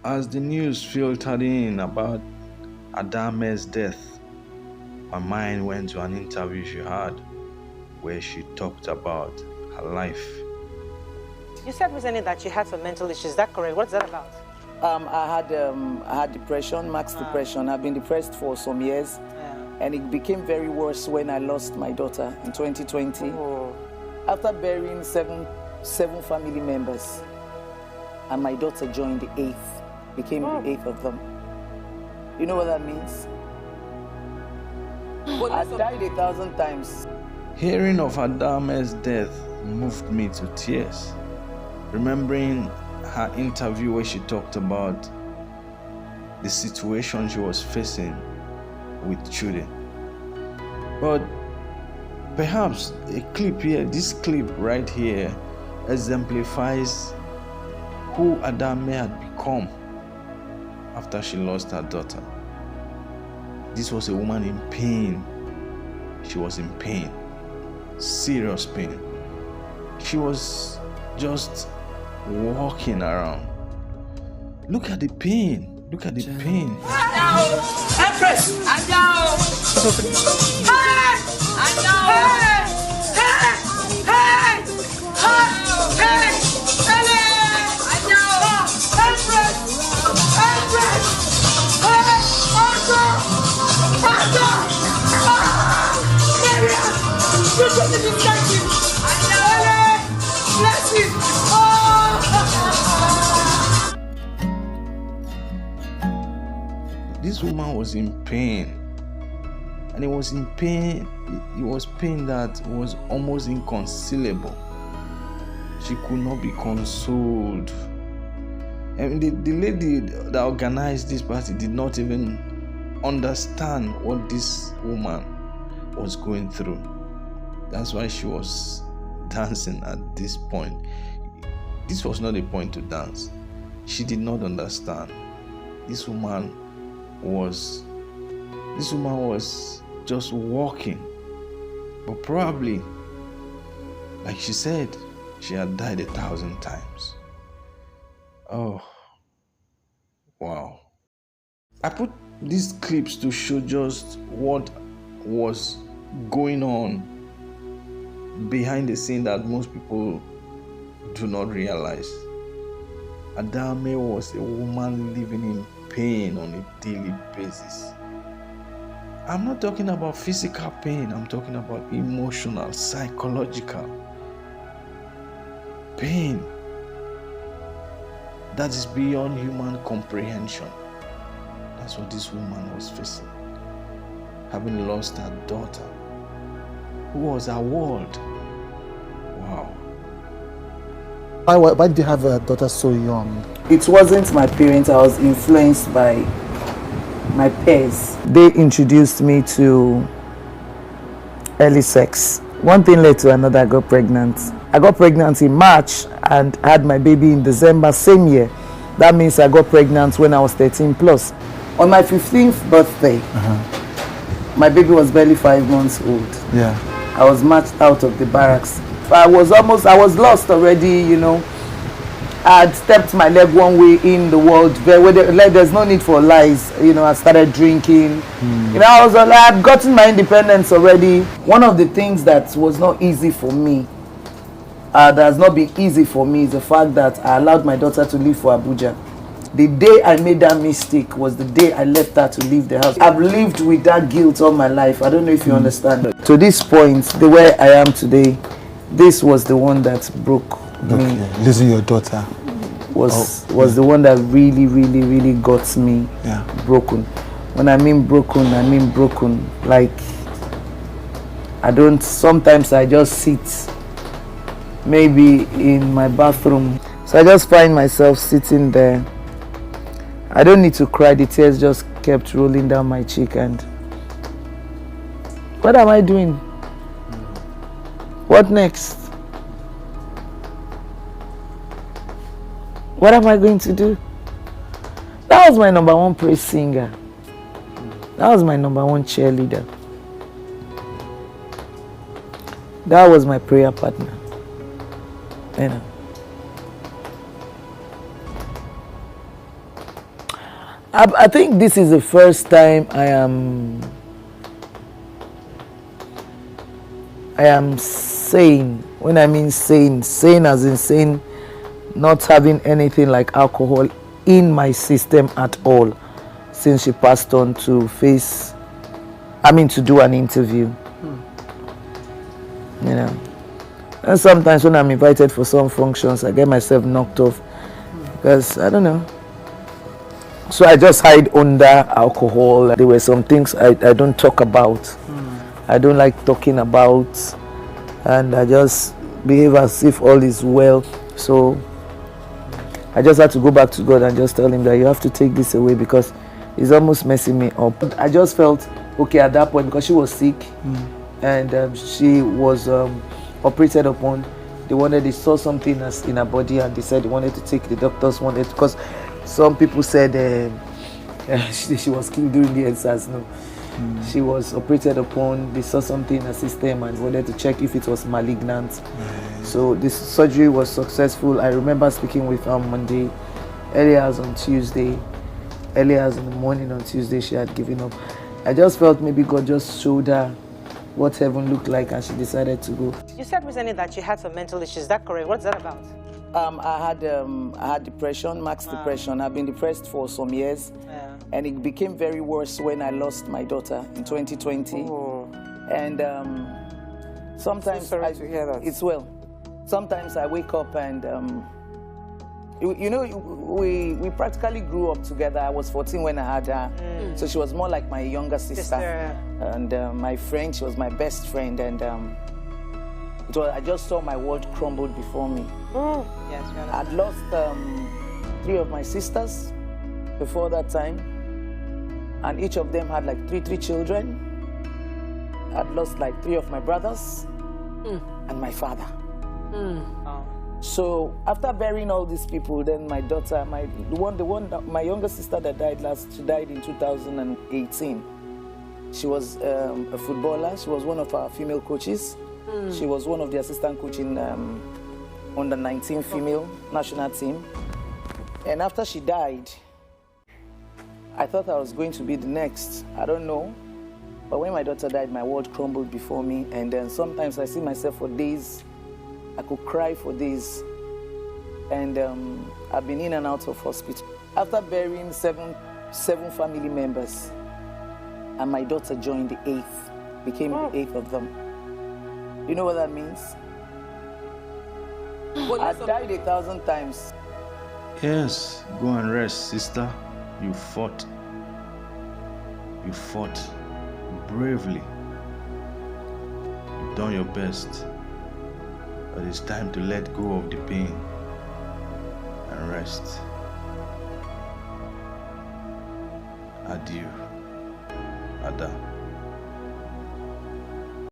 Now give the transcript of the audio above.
As the news filtered in about Ada Ameh's death, my mind went to an interview she had where she talked about her life. You said recently that you had some mental issues. Is that correct? What's that about? I had depression, max depression. I've been depressed for some years, and it became very worse when I lost my daughter in 2020. Oh. After burying seven family members, and my daughter joined the eighth, became the eighth of them. You know what that means? I died 1,000 times. Hearing of Ada Ameh's death moved me to tears. Remembering her interview where she talked about the situation she was facing with children. But perhaps a clip here, this clip right here, exemplifies who Ada Ameh had become after she lost her daughter. This was a woman in pain. She was in pain, serious pain. She was just walking around. Look at the pain. Look at the pain. Empress! This woman was in pain, and it was in pain. It was pain that was almost inconcealable. She could not be consoled. And the lady that organized this party did not even understand what this woman was going through. That's why she was dancing at this point. This was not a point to dance. She did not understand. This woman was just walking, but probably, like she said, she had died 1,000 times. Oh, wow. I put these clips to show just what was going on behind the scene that most people do not realize. Ada Ameh was a woman living in pain on a daily basis. I'm not talking about physical pain, I'm talking about emotional, psychological pain that is beyond human comprehension. That's what this woman was facing, having lost her daughter, who was her world. Wow. Why did you have a daughter so young? It wasn't my parents. I was influenced by my peers. They introduced me to early sex. One thing led to another. I got pregnant. I got pregnant in March and had my baby in December same year. That means I got pregnant when I was 13 plus. On my 15th birthday, my baby was barely 5 months old. Yeah. I was marched out of the barracks. I was lost already, you know. I had stepped my leg one way in the world where there's no need for lies, you know. I started drinking. You know, I had gotten my independence already. One of the things that was not easy for me, that has not been easy for me, is the fact that I allowed my daughter to leave for Abuja. The day I made that mistake was the day I left her to leave the house. I've lived with that guilt all my life. I don't know if you understand. To this point, the way I am today, this was the one that broke me. Losing your daughter was the one that really got me broken. When I mean broken, like sometimes I just sit maybe in my bathroom. So I just find myself sitting there. I don't need to cry, the tears just kept rolling down my cheek, and what am I doing? What next? What am I going to do? That was my number one praise singer. That was my number one cheerleader. That was my prayer partner. You know. I think this is the first time I am sane. When I mean sane as in sane, not having anything like alcohol in my system at all since she passed on to do an interview. You know. And sometimes when I'm invited for some functions, I get myself knocked off because I don't know. So I just hide under alcohol. There were some things I don't talk about. I don't like talking about, and I just behave as if all is well. So I just had to go back to God and just tell him that you have to take this away because it's almost messing me up. I just felt okay at that point because she was sick and she was operated upon. They saw something in her body and they said they wanted to take, the doctors wanted, because some people said she was killed during the NSAS. No, she was operated upon. They saw something in her system and wanted to check if it was malignant. So this surgery was successful. I remember speaking with her on Monday, earlier as on Tuesday, earlier as in the morning on Tuesday, she had given up. I just felt maybe God just showed her what heaven looked like and she decided to go. You said recently that you had some mental issues. Is that correct? What's that about? I had depression, max depression. I've been depressed for some years, and it became very worse when I lost my daughter in 2020. And sometimes sorry to hear that. It's well. Sometimes I wake up and we practically grew up together. I was 14 when I had her, so she was more like my younger sister. And my friend, she was my best friend, and I just saw my world crumbled before me. Yes, I'd lost 3 of my sisters before that time, and each of them had like three children. I'd lost like 3 of my brothers and my father. So after burying all these people, then my daughter, my younger sister that died last, she died in 2018. She was a footballer. She was one of our female coaches. She was one of the assistant coach in under 19 female national team. And after she died, I thought I was going to be the next. I don't know. But when my daughter died, my world crumbled before me. And then sometimes I see myself for days. I could cry for days. And I've been in and out of hospital. After burying seven family members, and my daughter joined the 8th, became the 8th of them. You know what that means? I died 1,000 times. Yes, go and rest, sister. You fought. You fought bravely. You've done your best. But it's time to let go of the pain and rest. Adieu, Ada.